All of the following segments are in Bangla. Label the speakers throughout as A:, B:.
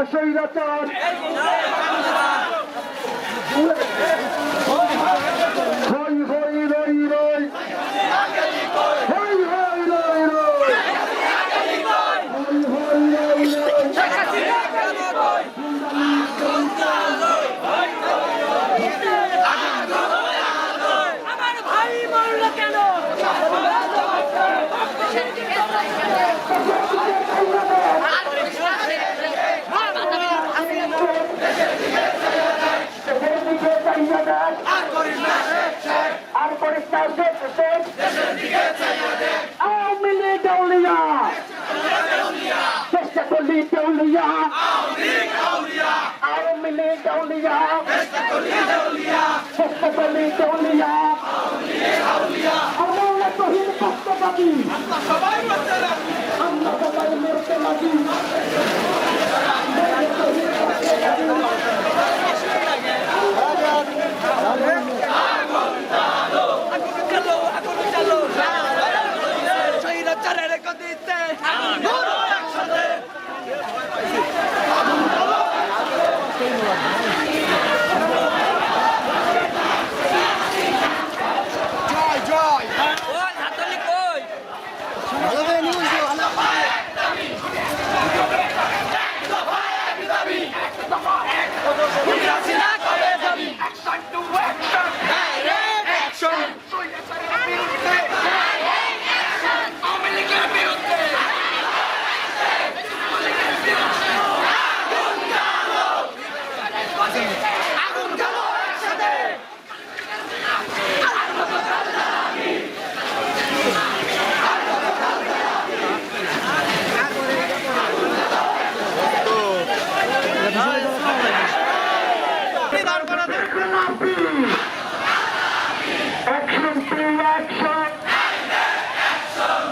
A: স্বৈরাচার হই হই রই রই হই হই রই রই হই হই রই রই
B: আমার ভাই মরল কেন?
A: আর পরিষ্কার আওয়ামী লীগ আউলিয়া চেষ্টা করলি দেউলিয়া আওয়ামী লীগ আউলিয়া চেষ্টা করলি দেউলিয়া আমরা তহিন কষ্টবাদী আমরা সবাই মরতে লাগি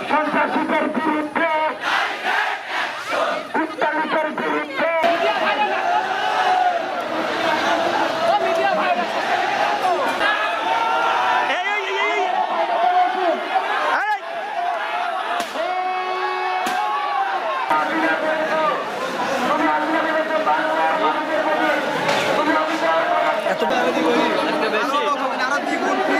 A: সন্ত্রাসীদের বিরুদ্ধে উত্তালিতের বিরুদ্ধে
C: এত বেশি